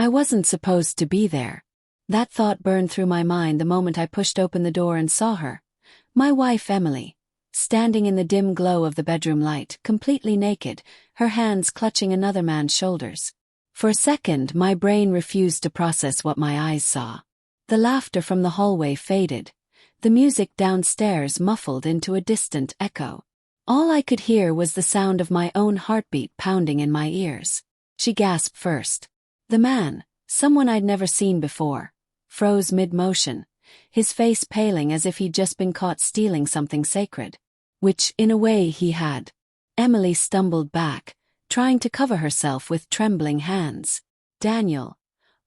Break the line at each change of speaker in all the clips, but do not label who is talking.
I wasn't supposed to be there. That thought burned through my mind the moment I pushed open the door and saw her, my wife Emily, standing in the dim glow of the bedroom light, completely naked, her hands clutching another man's shoulders. For a second, my brain refused to process what my eyes saw. The laughter from the hallway faded. The music downstairs muffled into a distant echo. All I could hear was the sound of my own heartbeat pounding in my ears. She gasped first. The man, someone I'd never seen before, froze mid-motion, his face paling as if he'd just been caught stealing something sacred. Which, in a way, he had. Emily stumbled back, trying to cover herself with trembling hands. Daniel.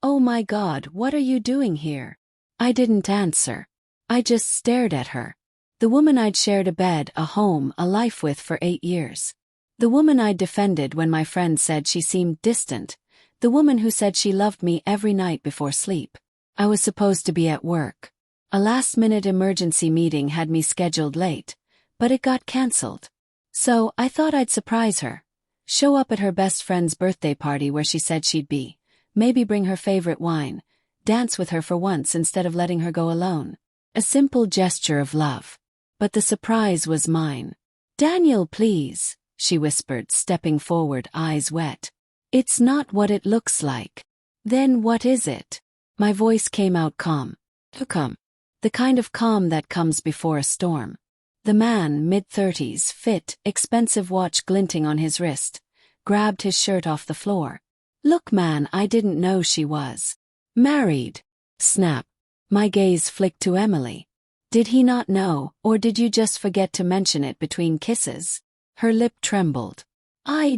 Oh my God, what are you doing here? I didn't answer. I just stared at her. The woman I'd shared a bed, a home, a life with for 8 years. The woman I'd defended when my friend said she seemed distant. The woman who said she loved me every night before sleep. I was supposed to be at work. A last-minute emergency meeting had me scheduled late, but it got cancelled. So, I thought I'd surprise her. Show up at her best friend's birthday party where she said she'd be. Maybe bring her favorite wine. Dance with her for once instead of letting her go alone. A simple gesture of love. But the surprise was mine. Daniel, please, she whispered, stepping forward, eyes wet. It's not what it looks like. Then what is it? My voice came out calm. Calm. The kind of calm that comes before a storm. The man, mid-30s, fit, expensive watch glinting on his wrist, grabbed his shirt off the floor. Look man, I didn't know she was married. Snap. My gaze flicked to Emily. Did he not know, or did you just forget to mention it between kisses? Her lip trembled.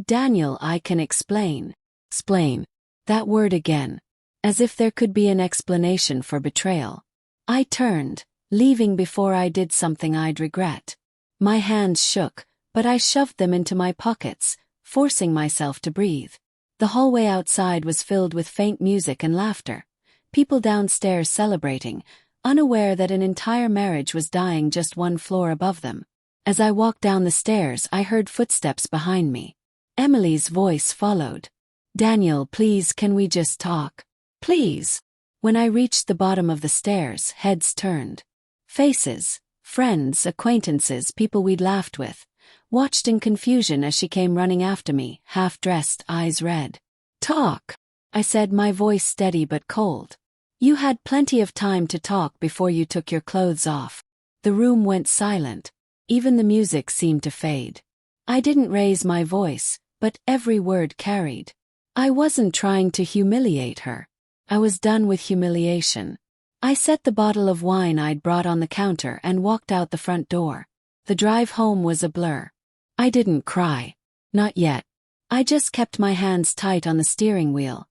Daniel, I can explain. Explain. That word again. As if there could be an explanation for betrayal. I turned, leaving before I did something I'd regret. My hands shook, but I shoved them into my pockets, forcing myself to breathe. The hallway outside was filled with faint music and laughter. People downstairs celebrating, unaware that an entire marriage was dying just one floor above them. As I walked down the stairs, I heard footsteps behind me. Emily's voice followed. Daniel, please, can we just talk? Please. When I reached the bottom of the stairs, heads turned. Faces, friends, acquaintances, people we'd laughed with, watched in confusion as she came running after me, half-dressed, eyes red. Talk, I said, my voice steady but cold. You had plenty of time to talk before you took your clothes off. The room went silent. Even the music seemed to fade. I didn't raise my voice, but every word carried. I wasn't trying to humiliate her. I was done with humiliation. I set the bottle of wine I'd brought on the counter and walked out the front door. The drive home was a blur. I didn't cry. Not yet. I just kept my hands tight on the steering wheel.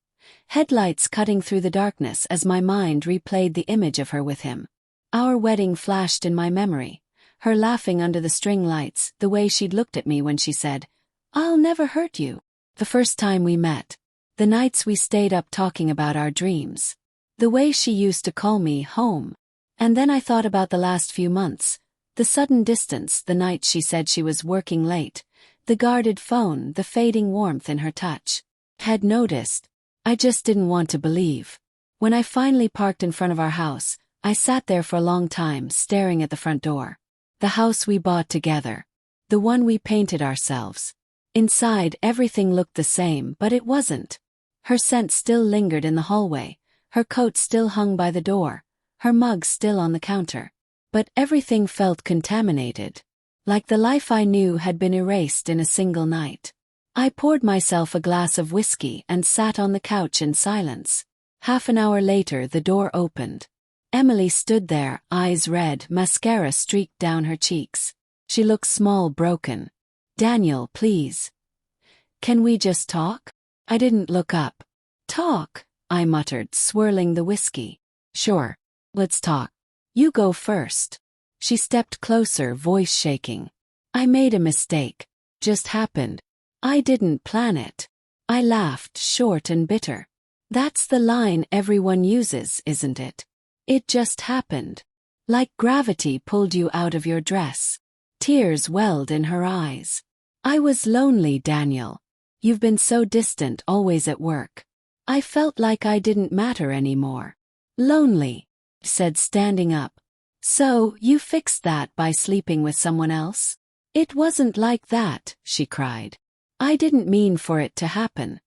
Headlights cutting through the darkness as my mind replayed the image of her with him. Our wedding flashed in my memory. Her laughing under the string lights, the way she'd looked at me when she said, I'll never hurt you. The first time we met. The nights we stayed up talking about our dreams. The way she used to call me home. And then I thought about the last few months. The sudden distance, the night she said she was working late. The guarded phone, the fading warmth in her touch. Had noticed. I just didn't want to believe. When I finally parked in front of our house, I sat there for a long time, staring at the front door. The house we bought together. The one we painted ourselves. Inside, everything looked the same, but it wasn't. Her scent still lingered in the hallway, her coat still hung by the door, her mug still on the counter. But everything felt contaminated. Like the life I knew had been erased in a single night. I poured myself a glass of whiskey and sat on the couch in silence. Half an hour later, the door opened. Emily stood there, eyes red, mascara streaked down her cheeks. She looked small, broken. Daniel, please. Can we just talk? I didn't look up. Talk, I muttered, swirling the whiskey. Sure. Let's talk. You go first. She stepped closer, voice shaking. I made a mistake. Just happened. I didn't plan it. I laughed, short and bitter. That's the line everyone uses, isn't it? It just happened. Like gravity pulled you out of your dress. Tears welled in her eyes. I was lonely, Daniel. You've been so distant, always at work. I felt like I didn't matter anymore. Lonely, said, standing up. So, you fixed that by sleeping with someone else? It wasn't like that, she cried. I didn't mean for it to happen.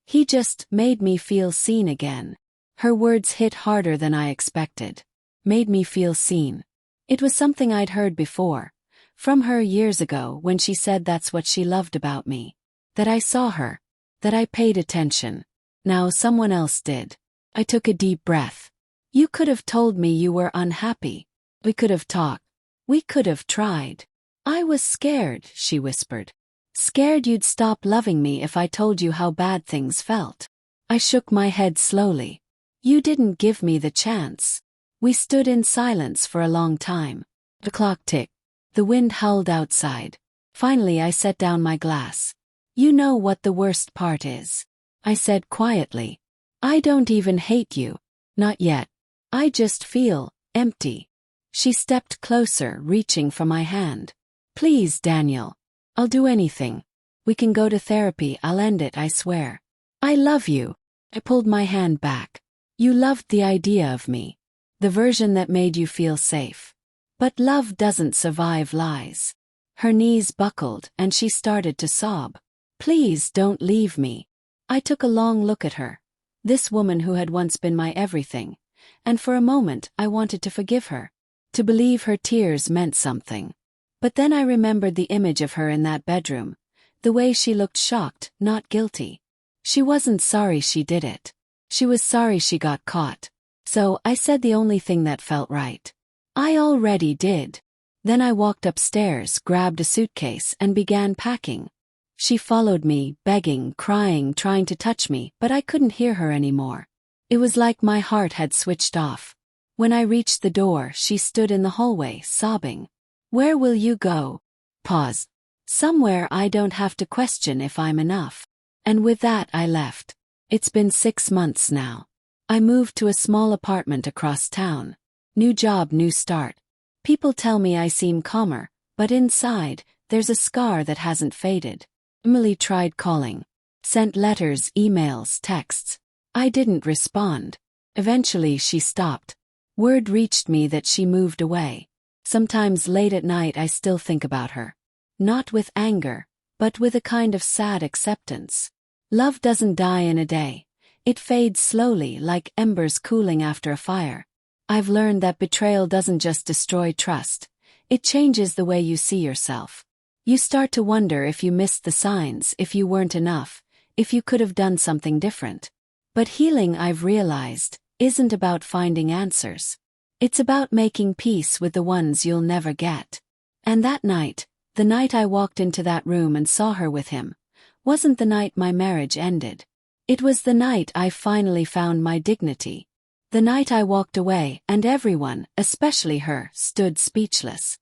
He just made me feel seen again. Her words hit harder than I expected. Made me feel seen. It was something I'd heard before. From her years ago when she said that's what she loved about me. That I saw her. That I paid attention. Now someone else did. I took a deep breath. You could have told me you were unhappy. We could have talked. We could have tried. I was scared, she whispered. Scared you'd stop loving me if I told you how bad things felt. I shook my head slowly. You didn't give me the chance. We stood in silence for a long time. The clock ticked. The wind howled outside. Finally I set down my glass. You know what the worst part is? I said quietly. I don't even hate you. Not yet. I just feel empty. She stepped closer, reaching for my hand. Please, Daniel. I'll do anything. We can go to therapy, I'll end it, I swear. I love you. I pulled my hand back. You loved the idea of me. The version that made you feel safe. But love doesn't survive lies. Her knees buckled and she started to sob. Please don't leave me. I took a long look at her. This woman who had once been my everything. And for a moment I wanted to forgive her. To believe her tears meant something. But then I remembered the image of her in that bedroom. The way she looked shocked, not guilty. She wasn't sorry she did it. She was sorry she got caught. So I said the only thing that felt right. I already did. Then I walked upstairs, grabbed a suitcase, and began packing. She followed me, begging, crying, trying to touch me, but I couldn't hear her anymore. It was like my heart had switched off. When I reached the door, she stood in the hallway, sobbing. Where will you go? Pause. Somewhere I don't have to question if I'm enough. And with that I left. It's been 6 months now. I moved to a small apartment across town. New job, new start. People tell me I seem calmer, but inside, there's a scar that hasn't faded. Emily tried calling. Sent letters, emails, texts. I didn't respond. Eventually she stopped. Word reached me that she moved away. Sometimes late at night I still think about her. Not with anger, but with a kind of sad acceptance. Love doesn't die in a day. It fades slowly like embers cooling after a fire. I've learned that betrayal doesn't just destroy trust. It changes the way you see yourself. You start to wonder if you missed the signs, if you weren't enough, if you could have done something different. But healing, I've realized, isn't about finding answers. It's about making peace with the ones you'll never get. And that night, the night I walked into that room and saw her with him, wasn't the night my marriage ended. It was the night I finally found my dignity. The night I walked away and everyone, especially her, stood speechless.